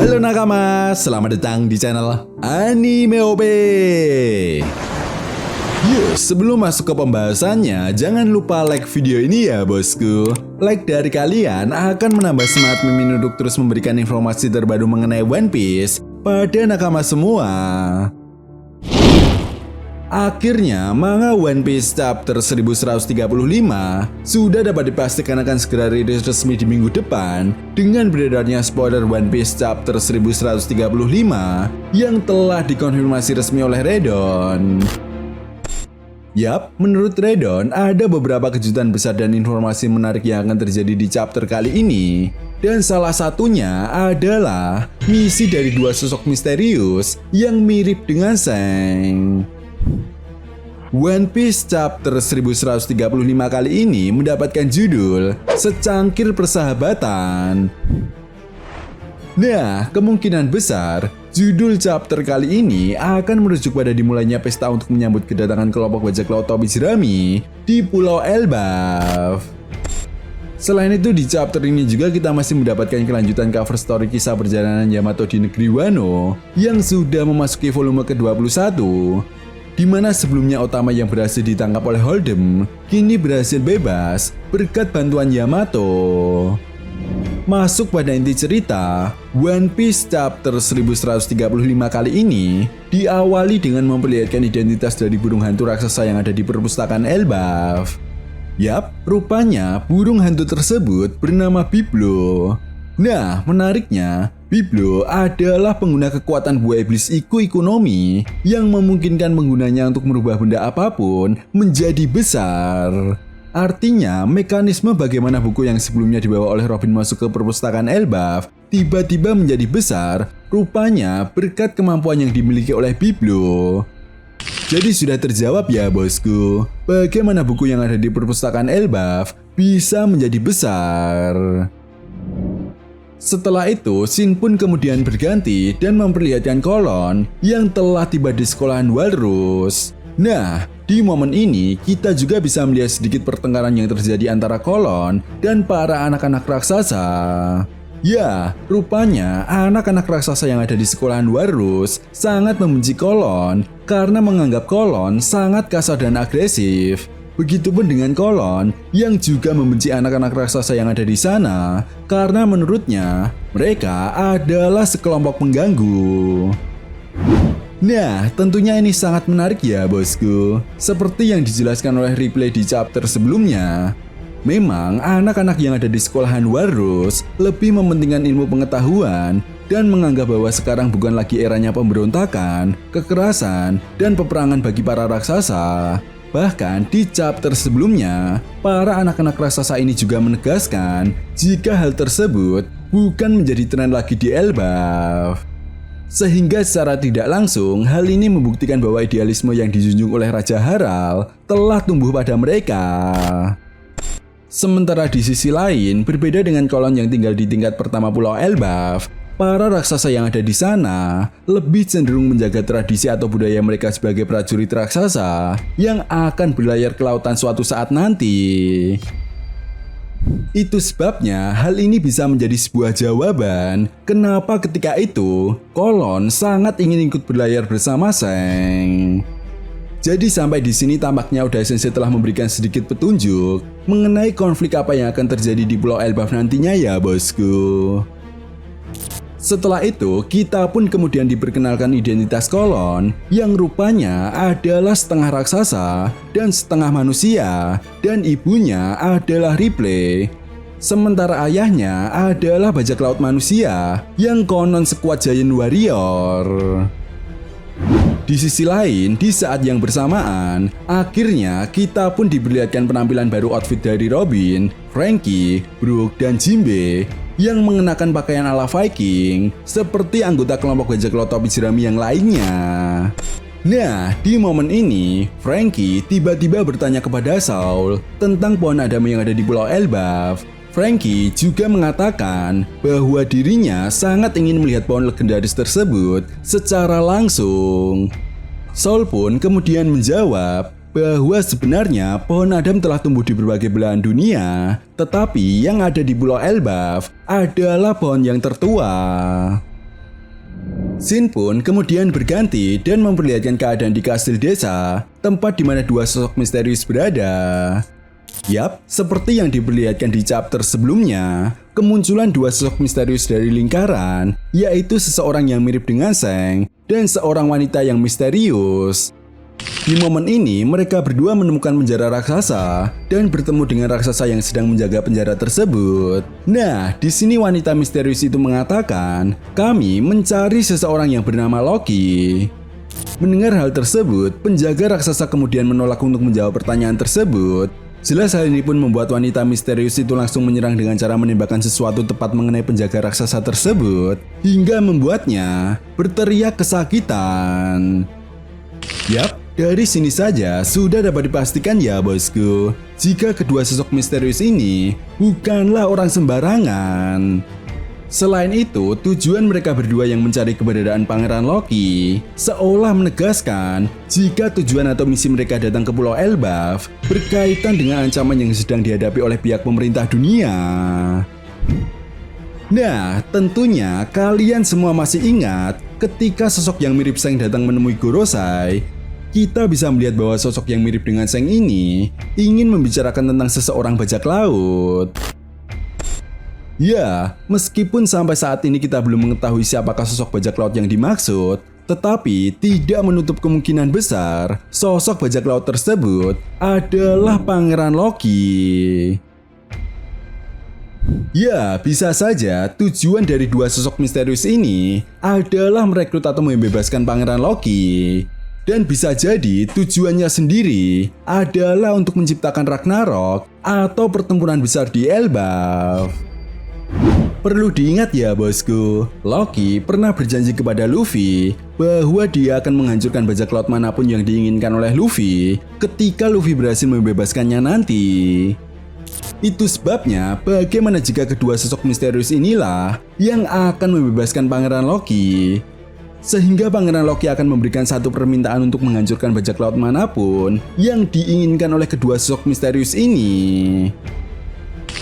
Halo nakama, selamat datang di channel Anime OP. Yuk, sebelum masuk ke pembahasannya, jangan lupa like video ini ya bosku. Like dari kalian akan menambah semangat Mimin untuk terus memberikan informasi terbaru mengenai One Piece pada nakama semua. Akhirnya, manga One Piece chapter 1135 sudah dapat dipastikan akan segera rilis resmi di minggu depan dengan beredarnya spoiler One Piece chapter 1135 yang telah dikonfirmasi resmi oleh Redon. Yap, menurut Redon ada beberapa kejutan besar dan informasi menarik yang akan terjadi di chapter kali ini. Dan salah satunya adalah misi dari dua sosok misterius yang mirip dengan Seng. One Piece chapter 1135 kali ini mendapatkan judul Secangkir Persahabatan. Nah, kemungkinan besar judul chapter kali ini akan merujuk pada dimulainya pesta untuk menyambut kedatangan kelompok bajak laut Tobi Jerami di Pulau Elbaf. Selain itu, di chapter ini juga kita masih mendapatkan kelanjutan cover story kisah perjalanan Yamato di negeri Wano yang sudah memasuki volume ke-21, di mana sebelumnya Otama yang berhasil ditangkap oleh Holdem kini berhasil bebas berkat bantuan Yamato. Masuk pada inti cerita, One Piece chapter 1135 kali ini diawali dengan memperlihatkan identitas dari burung hantu raksasa yang ada di perpustakaan Elbaf. Yap, rupanya burung hantu tersebut bernama Biblo. Nah, menariknya, Biblo adalah pengguna kekuatan buah iblis Iku Ikunomi yang memungkinkan penggunanya untuk merubah benda apapun menjadi besar. Artinya, mekanisme bagaimana buku yang sebelumnya dibawa oleh Robin masuk ke perpustakaan Elbaf tiba-tiba menjadi besar, rupanya berkat kemampuan yang dimiliki oleh Biblo. Jadi sudah terjawab ya bosku, bagaimana buku yang ada di perpustakaan Elbaf bisa menjadi besar. Setelah itu, Shin pun kemudian berganti dan memperlihatkan Kolon yang telah tiba di sekolahan Walrus. Nah, di momen ini kita juga bisa melihat sedikit pertengkaran yang terjadi antara Kolon dan para anak-anak raksasa. Ya, rupanya anak-anak raksasa yang ada di sekolahan Walrus sangat membenci Kolon karena menganggap Kolon sangat kasar dan agresif. Begitupun dengan Kolon yang juga membenci anak-anak raksasa yang ada di sana karena menurutnya mereka adalah sekelompok pengganggu. Nah, tentunya ini sangat menarik ya bosku. Seperti yang dijelaskan oleh replay di chapter sebelumnya, memang anak-anak yang ada di sekolahan Walrus lebih mementingkan ilmu pengetahuan dan menganggap bahwa sekarang bukan lagi eranya pemberontakan, kekerasan, dan peperangan bagi para raksasa. Bahkan di chapter sebelumnya, para anak-anak raksasa ini juga menegaskan jika hal tersebut bukan menjadi tren lagi di Elbaf. Sehingga secara tidak langsung, hal ini membuktikan bahwa idealisme yang dijunjung oleh Raja Haral telah tumbuh pada mereka. Sementara di sisi lain, berbeda dengan Kolon yang tinggal di tingkat pertama Pulau Elbaf, para raksasa yang ada di sana lebih cenderung menjaga tradisi atau budaya mereka sebagai prajurit raksasa yang akan berlayar ke lautan suatu saat nanti. Itu sebabnya hal ini bisa menjadi sebuah jawaban kenapa ketika itu Kolon sangat ingin ikut berlayar bersama Seng. Jadi sampai di sini tampaknya Oda Sensei telah memberikan sedikit petunjuk mengenai konflik apa yang akan terjadi di Pulau Elbaf nantinya ya bosku. Setelah itu, kita pun kemudian diperkenalkan identitas Kolon yang rupanya adalah setengah raksasa dan setengah manusia, dan ibunya adalah Ripley. Sementara ayahnya adalah bajak laut manusia yang konon sekuat Giant Warrior. Di sisi lain, di saat yang bersamaan, akhirnya kita pun diperlihatkan penampilan baru outfit dari Robin, Franky, Brook, dan Jinbe yang mengenakan pakaian ala Viking seperti anggota kelompok bajak laut Tobi Jerami yang lainnya. Nah, di momen ini, Franky tiba-tiba bertanya kepada Saul tentang pohon Adam yang ada di Pulau Elbaf. Franky juga mengatakan bahwa dirinya sangat ingin melihat pohon legendaris tersebut secara langsung. Saul pun kemudian menjawab bahwa sebenarnya pohon Adam telah tumbuh di berbagai belahan dunia, tetapi yang ada di Pulau Elbaf adalah pohon yang tertua. Scene pun kemudian berganti dan memperlihatkan keadaan di kastil desa, tempat di mana dua sosok misterius berada. Yap, seperti yang diperlihatkan di chapter sebelumnya, kemunculan dua sosok misterius dari lingkaran, yaitu seseorang yang mirip dengan Shang dan seorang wanita yang misterius. Di momen ini, mereka berdua menemukan penjara raksasa dan bertemu dengan raksasa yang sedang menjaga penjara tersebut. Nah, di sini wanita misterius itu mengatakan, "Kami mencari seseorang yang bernama Loki." Mendengar hal tersebut, penjaga raksasa kemudian menolak untuk menjawab pertanyaan tersebut. Jelas hal ini pun membuat wanita misterius itu langsung menyerang dengan cara menembakkan sesuatu tepat mengenai penjaga raksasa tersebut, hingga membuatnya berteriak kesakitan. Yap, dari sini saja sudah dapat dipastikan ya bosku, jika kedua sosok misterius ini bukanlah orang sembarangan. Selain itu, tujuan mereka berdua yang mencari keberadaan Pangeran Loki seolah menegaskan jika tujuan atau misi mereka datang ke Pulau Elbaf berkaitan dengan ancaman yang sedang dihadapi oleh pihak pemerintah dunia. Nah, tentunya kalian semua masih ingat ketika sosok yang mirip Shang datang menemui Gorosei. Kita bisa melihat bahwa sosok yang mirip dengan Shang ini ingin membicarakan tentang seseorang bajak laut. Ya, meskipun sampai saat ini kita belum mengetahui siapakah sosok bajak laut yang dimaksud, tetapi tidak menutup kemungkinan besar sosok bajak laut tersebut adalah Pangeran Loki. Ya, bisa saja tujuan dari dua sosok misterius ini adalah merekrut atau membebaskan Pangeran Loki. Dan bisa jadi tujuannya sendiri adalah untuk menciptakan Ragnarok atau pertempuran besar di Elbaf. Perlu diingat ya bosku, Loki pernah berjanji kepada Luffy bahwa dia akan menghancurkan bajak laut manapun yang diinginkan oleh Luffy ketika Luffy berhasil membebaskannya nanti. Itu sebabnya bagaimana jika kedua sosok misterius inilah yang akan membebaskan Pangeran Loki. Sehingga Pangeran Loki akan memberikan satu permintaan untuk menghancurkan bajak laut manapun yang diinginkan oleh kedua sosok misterius ini.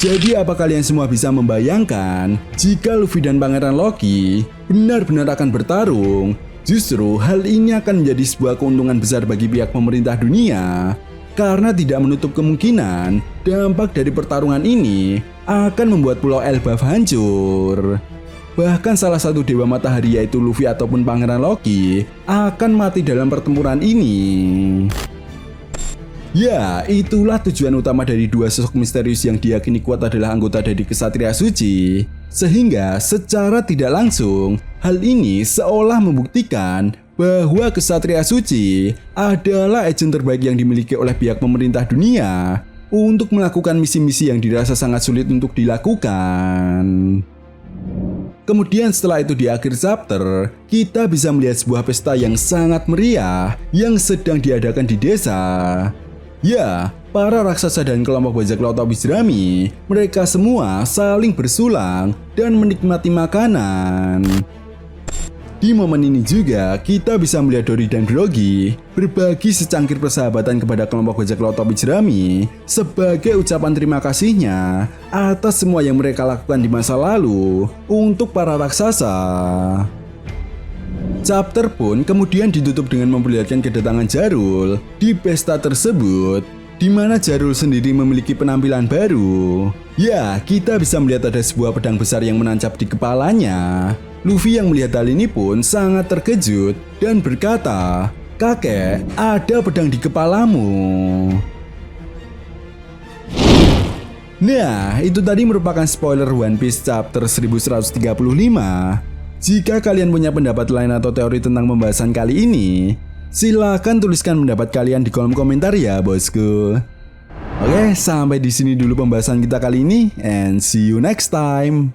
Jadi apa kalian semua bisa membayangkan jika Luffy dan Pangeran Loki benar-benar akan bertarung? Justru hal ini akan menjadi sebuah keuntungan besar bagi pihak pemerintah dunia, karena tidak menutup kemungkinan dampak dari pertarungan ini akan membuat Pulau Elbaf hancur. Bahkan salah satu dewa matahari yaitu Luffy ataupun Pangeran Loki akan mati dalam pertempuran ini. Ya, itulah tujuan utama dari dua sosok misterius yang diyakini kuat adalah anggota dari Ksatria Suci. Sehingga secara tidak langsung, hal ini seolah membuktikan bahwa Ksatria Suci adalah agen terbaik yang dimiliki oleh pihak pemerintah dunia untuk melakukan misi-misi yang dirasa sangat sulit untuk dilakukan. Kemudian setelah itu di akhir chapter, kita bisa melihat sebuah pesta yang sangat meriah yang sedang diadakan di desa. Ya, para raksasa dan kelompok bajak laut Obizrami, mereka semua saling bersulang dan menikmati makanan. Di momen ini juga, kita bisa melihat Dory dan Grogi berbagi secangkir persahabatan kepada kelompok bajak laut Obizrami sebagai ucapan terima kasihnya atas semua yang mereka lakukan di masa lalu untuk para raksasa. Chapter pun kemudian ditutup dengan memperlihatkan kedatangan Jarul di pesta tersebut, di mana Jarul sendiri memiliki penampilan baru. Ya, kita bisa melihat ada sebuah pedang besar yang menancap di kepalanya. Luffy yang melihat hal ini pun sangat terkejut dan berkata, "Kakek, ada pedang di kepalamu." Nah, itu tadi merupakan spoiler One Piece chapter 1135. Jika kalian punya pendapat lain atau teori tentang pembahasan kali ini, silahkan tuliskan pendapat kalian di kolom komentar ya bosku. Oke, sampai di sini dulu pembahasan kita kali ini, and see you next time.